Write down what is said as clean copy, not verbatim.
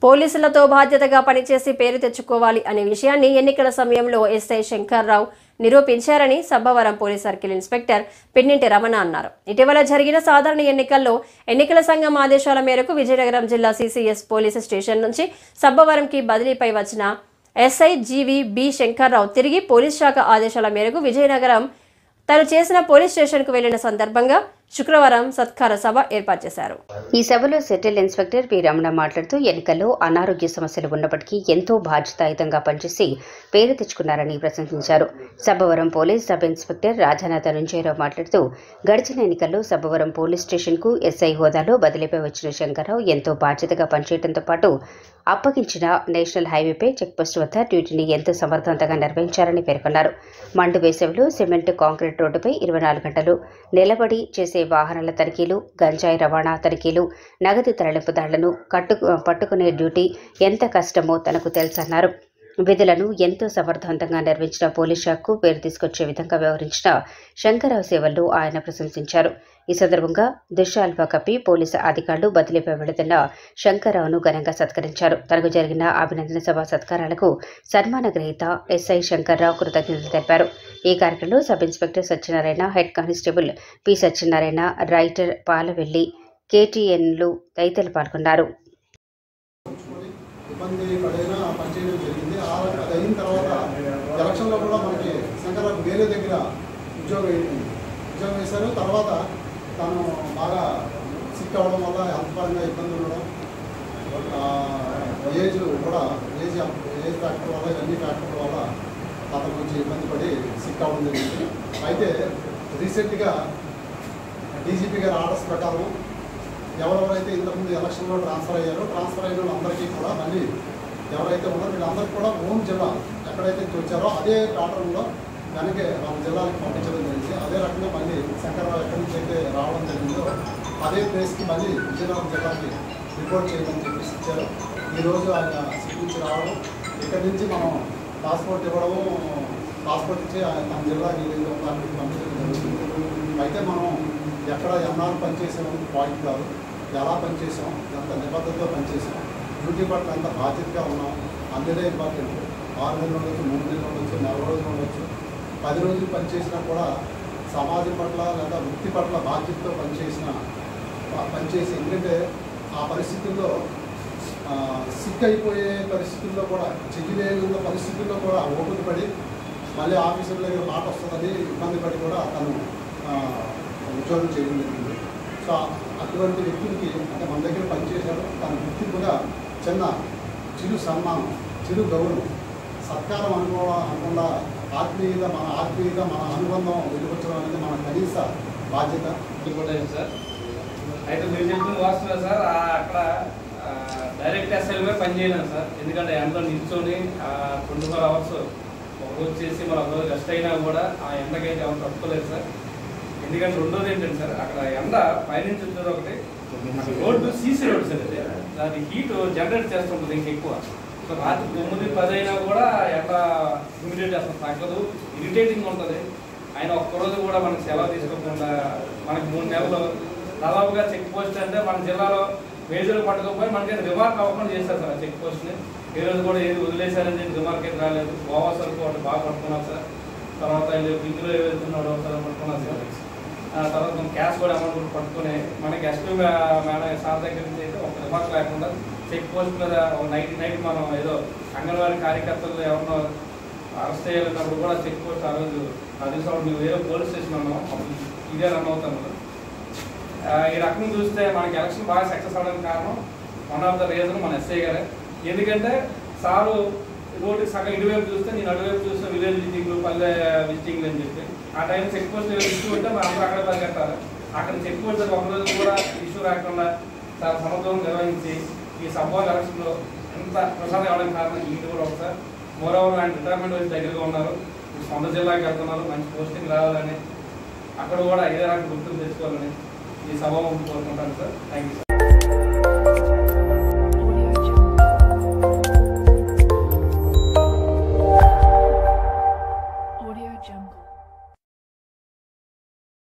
పోలీసులతో బాధ్యతగా పనిచేసి పేరు తెచ్చుకోవాలి అనే విషయాన్ని ఎన్నికల సమయంలో ఎస్ఐ శంకర్రావు నిరూపించారని Sabbavaram police circle inspector Pinninti Ramana అన్నారు. ఇటీవల జరిగిన సాధారణ ఎన్నికల్లో ఎన్నికల సంఘం ఆదేశాల మేరకు విజయనగరం జిల్లా సిసిఎస్ పోలీసు స్టేషన్ నుంచి సబ్బవరంకి బదిలీపై వచ్చిన ఎస్ఐ జీవి బి శంకర్రావు తిరిగి పోలీస్ శాఖ ఆదేశాల మేరకు విజయనగరం తను చేసిన పోలీస్ స్టేషన్కు వెళ్లిన సందర్భంగా శుక్రవారం సత్కార సభ ఏర్పాటు చేశారు. ఈ సభలో సెటిల్ ఇన్స్పెక్టర్ పి రమణ మాట్లాడుతూ ఎన్నికల్లో అనారోగ్య సమస్యలు ఉన్నప్పటికీ ఎంతో బాధ్యతాయుతంగా పనిచేసి పేరు తెచ్చుకున్నారని ప్రశంసించారు. Sabbavaram police sub inspector Rajanatha Dhananjaya Rao మాట్లాడుతూ గడిచిన ఎన్నికల్లో సబ్బవరం పోలీస్ స్టేషన్కు ఎస్ఐ హోదాలో బదిలీపై వచ్చిన శంకర్రావు ఎంతో బాధ్యతగా పనిచేయడంతో పాటు అప్పగించిన నేషనల్ హైవేపై చెక్పోస్ట్ వద్ద డ్యూటీని ఎంతో సమర్థవంతంగా నిర్వహించారని పేర్కొన్నారు. మండు వేసవిలో సిమెంట్ కాంక్రీట్ రోడ్డుపై 24 గంటలు నిలబడి చేసే వాహనాల తనిఖీలు, గంజాయి రవాణా తనిఖీలు, నగదు తరలింపు దాడులను పట్టుకునే డ్యూటీ ఎంత కష్టమో తనకు తెలుసన్నారు. విధులను ఎంతో సమర్థవంతంగా నిర్వహించిన పోలీస్ శాఖకు పేరు తీసుకొచ్చే విధంగా వ్యవహరించిన శంకర్రావు సేవలను ఆయన ప్రశంసించారు. ఈ సందర్భంగా దుశ్శాల్వా కప్పి పోలీసు అధికారులు బదిలీపై వెళుతున్న శంకర్రావును ఘనంగా సత్కరించారు. తనకు జరిగిన అభినందన సభ సత్కారాలకు సన్మాన గ్రహీత ఎస్ఐ శంకర్రావు కృతజ్ఞతలు తెలిపారు. ఈ కార్యక్రమంలో sub inspector Satyanarayana, head constable P Satyanarayana, writer Palavelli, కేటీఎన్లు తదితరులు పాల్గొన్నారు. ఇబ్బంది పడైనా పనిచేయడం జరిగింది. అది అయిన తర్వాత ఎలక్షన్లో కూడా మనకి శంకర్రావు వేరే దగ్గర ఉద్యోగం వేశారు. తర్వాత తను బాగా సిక్ అవ్వడం వల్ల హెల్త్ పరంగా ఇబ్బంది ఉండడం, ఏజ్ ఫ్యాక్టర్ వల్ల, ఇవన్నీ ఫ్యాక్టర్ల వల్ల అతను కొంచెం ఇబ్బంది పడి సిక్ అవ్వడం జరిగింది. అయితే రీసెంట్గా డీజీపీ గారి ఆర్డర్స్ ప్రకారం ఎవరెవరైతే ఇంతకుముందు ఎలక్షన్లో ట్రాన్స్ఫర్ అయిన వాళ్ళందరికీ కూడా మళ్ళీ ఎవరైతే ఉన్నారో వీళ్ళందరికీ కూడా హోమ్ జిల్లా ఎక్కడైతే వచ్చారో అదే ప్యాటర్న్లో వెనకే వాళ్ళ జిల్లాలకు పంపించడం జరిగింది. అదే రకంగా మళ్ళీ శంకర్రావు ఎక్కడి నుంచి అయితే రావడం జరిగిందో అదే ప్లేస్కి మళ్ళీ విజయనగరం జిల్లాకి రిపోర్ట్ చేయమని చెప్పేసి ఇచ్చారు. ఈరోజు ఆయన సిటీ నుంచి రావడం, ఇక్కడి నుంచి మనం పాస్పోర్ట్ ఇవ్వడము, పాస్పోర్ట్ ఇచ్చి మన జిల్లాకి అక్కడికి పంపించడం జరుగుతుంది. అయితే మనం ఎక్కడ ఎన్నాళ్ళు పనిచేసామని పాయింట్ కాదు, ఎలా పనిచేసాం, ఎంత నిబద్ధతతో పనిచేసాం, డ్యూటీ పట్ల ఎంత బాధ్యతగా ఉన్నాం అందులో ఇంపార్టెంట్. 6 నెలలు ఉండొచ్చు, 3 నెలలు ఉండొచ్చు, 4 రోజులు ఉండొచ్చు, 10 రోజులు పనిచేసినా కూడా సమాజం పట్ల లేదా వృత్తి పట్ల బాధ్యతతో పనిచేసి ఎందుకంటే ఆ పరిస్థితుల్లో సిక్ అయిపోయే పరిస్థితుల్లో కూడా, చెయ్యలేని పరిస్థితుల్లో కూడా ఓపిక పడి మళ్ళీ ఆఫీసర్ల దగ్గర మాట వస్తుందని ఇబ్బంది పడి కూడా తను ఉద్యోగం చేయడం జరిగింది. సో అటువంటి వ్యక్తులకి అంటే మన దగ్గర పనిచేశాడు, తన గుర్తింపుగా చిరు సన్మానం, చిరు గౌరవం, సత్కారం అనుకుండా ఆత్మీయత మన అనుబంధం వెలువచ్చడం అనేది మన కనీస బాధ్యత. సార్ అయితే మీరు చెప్పిన వాస్తవే సార్. అక్కడ డైరెక్ట్ ఎస్ఎల్వే పని చేయలేము సార్, ఎందుకంటే ఎండలో నిల్చొని 24 అవర్స్ ఒకరోజు చేసి మన ఒకరోజు రెస్ట్ అయినా కూడా ఆ ఎండకైతే ఎవరు తట్టుకోలేదు సార్. ఎందుకంటే రెండోది ఏంటంటే సార్, అక్కడ ఎండ పైనుంచి వచ్చేది ఒకటి, రోడ్డు సీసీ రోడ్ సార్, దాని హీట్ జనరేట్ చేస్తుంటుంది ఇంకెక్కువ. సో రాత్రి 9-10 అయినా కూడా ఎండ ఇమిడియేట్ అసలు తగ్గదు, ఇరిటేటింగ్ ఉంటుంది. ఆయన ఒక్కరోజు కూడా మనకు సెలవు తీసుకోకుండా మనకి 3 నెలలు దాదాపుగా చెక్ పోస్ట్ అంటే మన జిల్లాలో మేజర్లు పట్టుకోకపోయి మనకైతే రిమార్క్ అవ్వకుండా చేశారు సార్. ఆ చెక్ పోస్ట్ని ఈ రోజు కూడా ఏది వదిలేశారని రిమార్క్ అయితే రాలేదు. గోవా సరుకు ఒకటి బాగా పట్టుకున్నారు సార్. తర్వాత ఇందులో ఏవైతున్నాడో ఒకసారి పట్టుకున్నారు సార్. తర్వాత క్యాష్ కూడా అమౌంట్ కూడా పట్టుకుని మనకి ఎస్పీ మేడం సార్ దగ్గర నుంచి అయితే ఒక రిమార్క్ లేకుండా చెక్ పోస్ట్ మీద నైట్ మనం ఏదో అంగన్వాడీ కార్యకర్తలు ఎవరినో అరెస్ట్ చేయాలన్నప్పుడు కూడా చెక్ పోస్ట్ ఆ రోజు అది మేము వేరే పోలీస్ స్టేషన్ ఉన్నాం, అప్పుడు ఇదే రన్ అవుతాము. ఈ రకం చూస్తే మనకి ఎలక్షన్ బాగా సక్సెస్ అవ్వడానికి కారణం వన్ ఆఫ్ ద రీజన్ మన ఎస్ఐ గారే. ఎందుకంటే సారు రోడ్డుకి సగం ఇటువైపు చూస్తే నేను అటువైపు చూస్తే విలేజ్ విజిటింగ్లు, పల్లె విజిటింగ్లు అని చెప్పి ఆ టైం చెక్ పోస్ట్ ఇష్యూ ఉంటే మనం అందరూ అక్కడ పరిగెట్టాలి. అక్కడ చెక్ పోస్ట్ ఒకరోజు కూడా ఇష్యూ రాకుండా చాలా సమర్థవంగా నిర్వహించి ఈ సభ్యుల ఎలక్షన్లో ఎంత ప్రసాదం ఇవ్వడానికి కారణం ఇది కూడా ఒకసారి. మోరవర్ ఆయన రిటైర్మెంట్ వచ్చి దగ్గరగా ఉన్నారు, సొంత జిల్లాకి వెళ్తున్నారు, మంచి పోస్టింగ్ రావాలని, అక్కడ కూడా ఇదే రకం గుర్తులు తెచ్చుకోవాలని ఈ సభ కోరుకుంటాను సార్. Thank you sir.